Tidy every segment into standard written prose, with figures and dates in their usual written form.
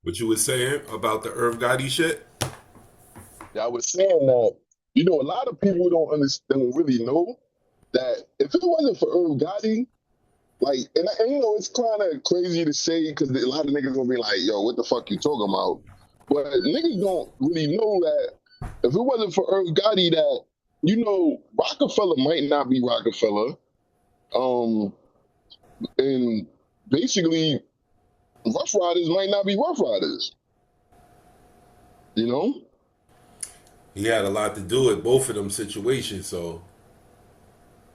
What you was saying about the Irv Gotti shit? I was saying that, a lot of people don't understand, don't really know that if it wasn't for Irv Gotti, like, and it's kind of crazy to say because a lot of niggas gonna be like, yo, what the fuck you talking about? But niggas don't really know that if it wasn't for Irv Gotti, that, Rockefeller might not be Rockefeller. Um, and basically, Rough Riders might not be Rough Riders, you know? He had a lot to do with both of them situations. So,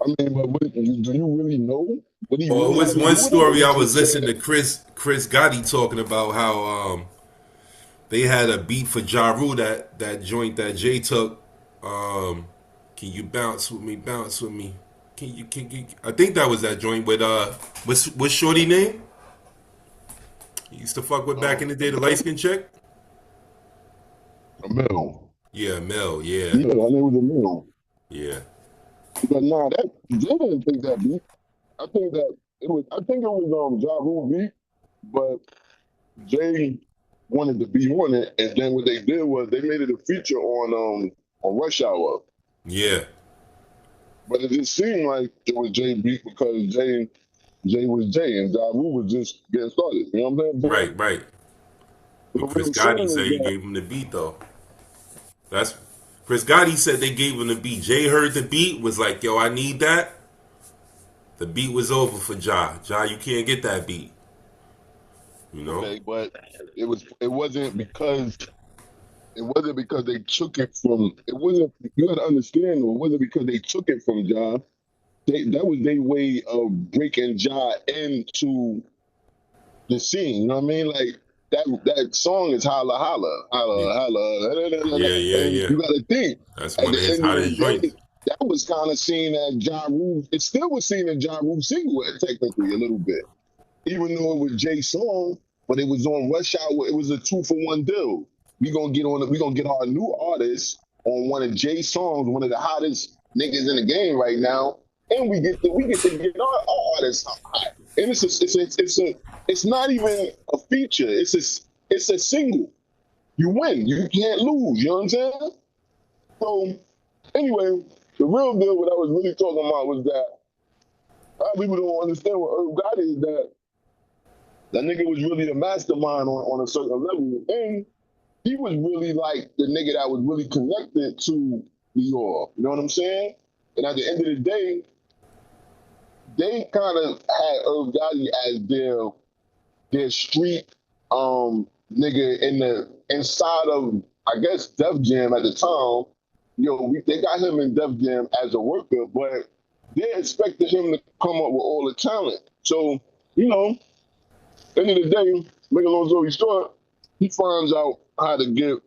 I mean, but do you really know what he well, it really had was to one do with it? Or story I you was just saying listening to that? Chris Gotti talking about how they had a beat for Ja Rule, that joint that Jay took. Um, can you bounce with me? Bounce with me. Can you? I think that was that joint with what's Shorty name? He used to fuck with back in the day, the light skin chick. A mill. Yeah, Mel. Yeah, Yeah, I knew it was a mill. yeah, But nah, that they didn't take that beat. I think that I think it was Ja Rule beat, but Jay wanted to be on it, and then what they did was they made it a feature on Rush Hour. yeah. But it didn't seem like it was Jay beat because Jay was Jay and Ja Rule was just getting started. You know what I'm saying? Right, right. But But what Chris I'm Gotti saying said is he that gave him the beat though. That's Chris Gotti said they gave him the beat. Jay heard the beat, was like, "Yo, I need that." The beat was over for Ja. Ja, you can't get that beat. You know? okay, but it wasn't because they took it from it wasn't you gotta understand though, it wasn't because they took it from Ja. That was their way of breaking Ja into the scene. You know what I mean? Like that song is holla holla Yeah, holla holla, yeah, yeah, and yeah. you got to think That's at one the of his end of the hottest joints. day that was kind of seen as Ja Rule. It still was seen as Ja Rule single technically a little bit, even though it was Jay's song, but it was on Rush Hour. It was a 2-for-1 deal. We gonna get our new artist on one of Jay's songs, one of the hottest niggas in the game right now, and we get to get our artists hot. And it's not even a feature. It's a single. You win. You can't lose. You know what I'm saying? So anyway, the real deal, what I was really talking about was that a lot of people don't understand what Irv Gotti is that nigga was really the mastermind on a certain level. And he was really like the nigga that was really connected to New York. You know what I'm saying? And at the end of the day, they kind of had Irv Gotti as their street nigga inside of I guess Def Jam at the time. They got him in Def Jam as a worker, but they expected him to come up with all the talent. So, you know, end of the day, make a long story short, he finds out how to get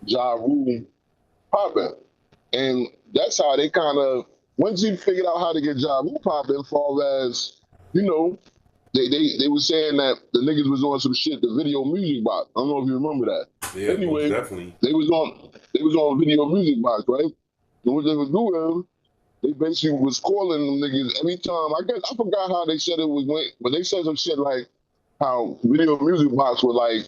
Ja Rule popping. And that's how they kind of, once he figured out how to get Ja Rule popping, as far as, you know, they were saying that the niggas was on some shit, the video music box. I don't know if you remember that. Yeah, most Anyway, definitely. they was on video music box, right? And what they was doing, they basically was calling them niggas every time. I guess I forgot how they said it was went, but they said some shit like how video music box were like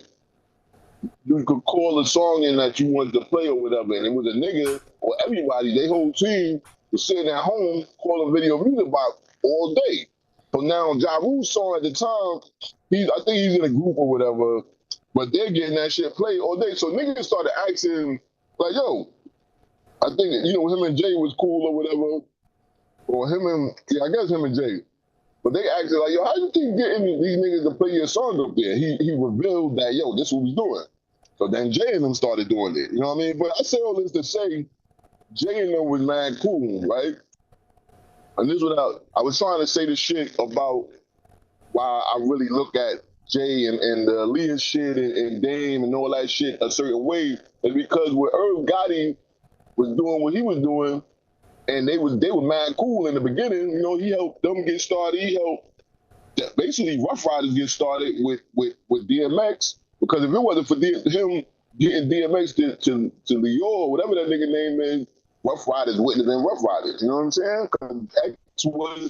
you could call a song in that you wanted to play or whatever, and it was a nigga or everybody, their whole team was sitting at home calling video music box all day. So now Ja Rule's song at the time, I think he's in a group or whatever, but they're getting that shit played all day. So niggas started asking, like, yo, I think, him and Jay was cool or whatever, or I guess him and Jay. But they asked like, yo, how you keep getting these niggas to play your song up there? He revealed that, yo, this what we doing. So then Jay and them started doing it. You know what I mean? But I say all this to say, Jay and them was mad cool, right? And this is what I was trying to say the shit about why I really look at Jay and the Aaliyah shit and Dame and all that shit a certain way is because when Irv Gotti was doing what he was doing, and they were mad cool in the beginning. He helped them get started. He helped basically Rough Riders get started with DMX because if it wasn't for him getting DMX to Leo, whatever that nigga name is, Rough Riders wouldn't have been Rough Riders. You know what I'm saying? Because X he was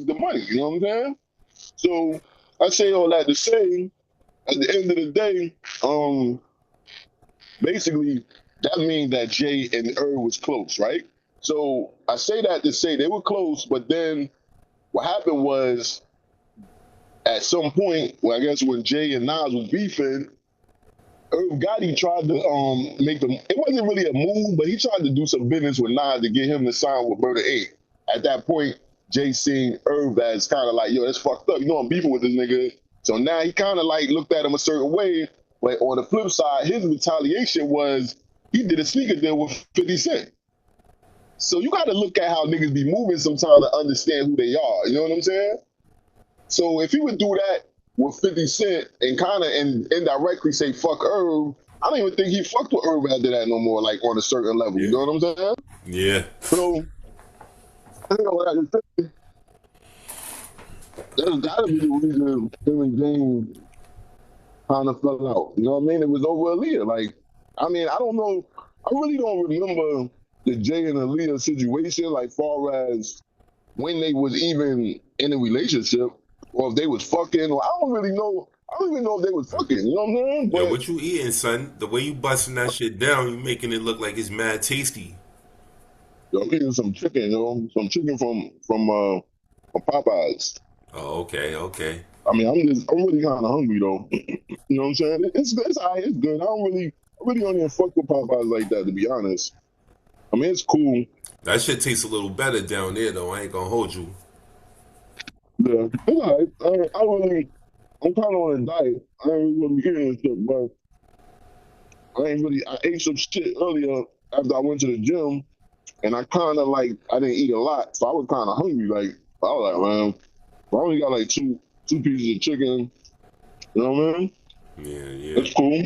the money. You know what I'm saying? So I say all that to say at the end of the day, basically that means that Jay and Irv was close, right? So I say that to say they were close, but then what happened was at some point, well, I guess when Jay and Nas was beefing, Irv Gotti tried to make them. It wasn't really a move, but he tried to do some business with Nas to get him to sign with Murder Inc. At that point, Jay seen Irv as kind of like, yo, that's fucked up. You know, I'm beefing with this nigga. So now he kind of like looked at him a certain way. But on the flip side, his retaliation was he did a sneaker deal with 50 Cent. So you got to look at how niggas be moving sometimes to understand who they are. You know what I'm saying? So if he would do that with 50 Cent and kind of indirectly say fuck Irv, I don't even think he fucked with Irv after that no more, like on a certain level. Yeah. You know what I'm saying? Yeah. So I think what I just said, that's gotta be the reason him and James kind of fell out. You know what I mean? It was over Aaliyah. Like, I mean, I don't know. I really don't remember the Jay and Aaliyah situation, like far as when they was even in a relationship or if they was fucking. Or I don't really know. I don't even know if they was fucking. You know what I'm saying? Yo, But what you eating, son? The way you busting that shit down, you making it look like it's mad tasty. yo, I'm eating some chicken, some chicken from Popeyes. Oh, okay, okay. I mean, I'm really kind of hungry though. You know what I'm saying? It's all right, it's good. I really don't even fuck with Popeyes like that, to be honest. I mean, it's cool. That shit tastes a little better down there, though. I ain't gonna hold you. Yeah, it's all right. I'm kind of on a diet. I ain't really eating stuff, but I ate some shit earlier after I went to the gym, and I kind of like, I didn't eat a lot, so I was kind of hungry. Like, I was like, man, I only got like two pieces of chicken. You know what I mean? Yeah, yeah. That's cool.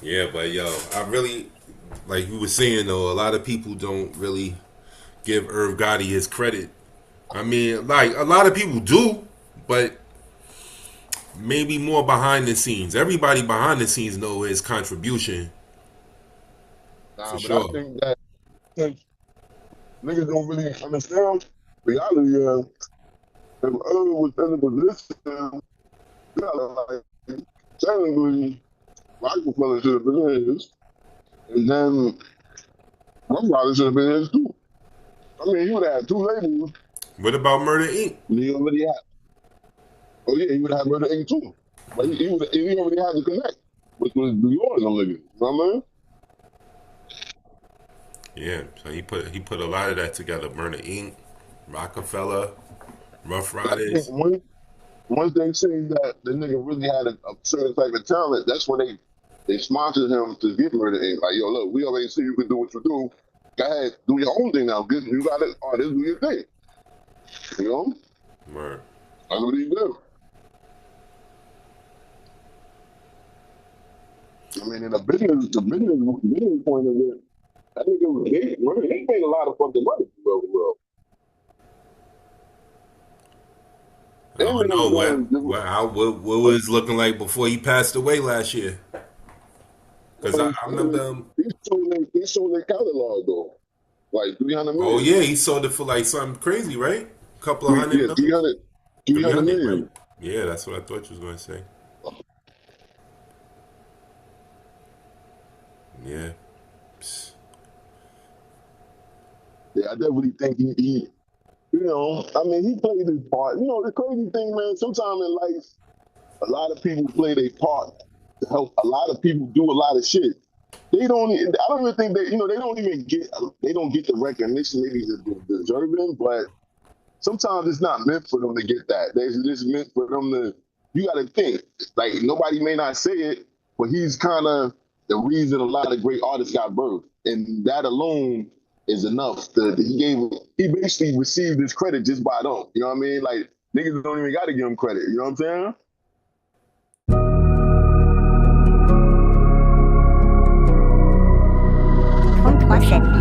Yeah, but yo, I really, like you were saying though, a lot of people don't really give Irv Gotti his credit. I mean, like a lot of people do, but maybe more behind the scenes. Everybody behind the scenes know his contribution Nah, for but I sure. think that since niggas don't really understand reality, if Irv was in the position, like, technically, Rockefeller should have been his, and then one probably should have been his too. I mean, he would have had two labels. What about Murder Inc.? And he already had. Oh yeah, he would have had Murder Inc. too. But he already had to connect, which was New York, them niggas. You know what I mean? Yeah, so he put a lot of that together. Murder Inc., Rockefeller, Rough But I think Riders. once they seen that the nigga really had a certain type of talent, that's when they sponsored him to get Murder Inc. Like, yo, look, we already see you can do what you do. Go ahead, do your own thing now. You got it, artist, do your thing. You know? Word. That's what he do. I mean, in the business point of it, that nigga, he made a lot of fucking money, bro. I And don't the know nigga doing, what was looking like before he passed away last year. Because I remember he sold their catalog though, like 300 oh million. yeah, he sold it for like something crazy, right? A couple of hundred Yeah, million. 300 300, right? million. Yeah, that's what I thought you was going to say. Yeah. Psst. Yeah, I definitely think he I mean, he played his part. You know, the crazy thing, man, sometimes in life, a lot of people play their part to help a lot of people do a lot of shit. I don't even think they don't even get the recognition maybe they're deserving, but sometimes it's not meant for them to get that. It's just meant for them to, you got to think, like nobody may not say it, but he's kind of the reason a lot of great artists got birthed. And that alone is enough. He basically received this credit just by them. You know what I mean? Like niggas don't even got to give him credit. You know what I'm saying? One question.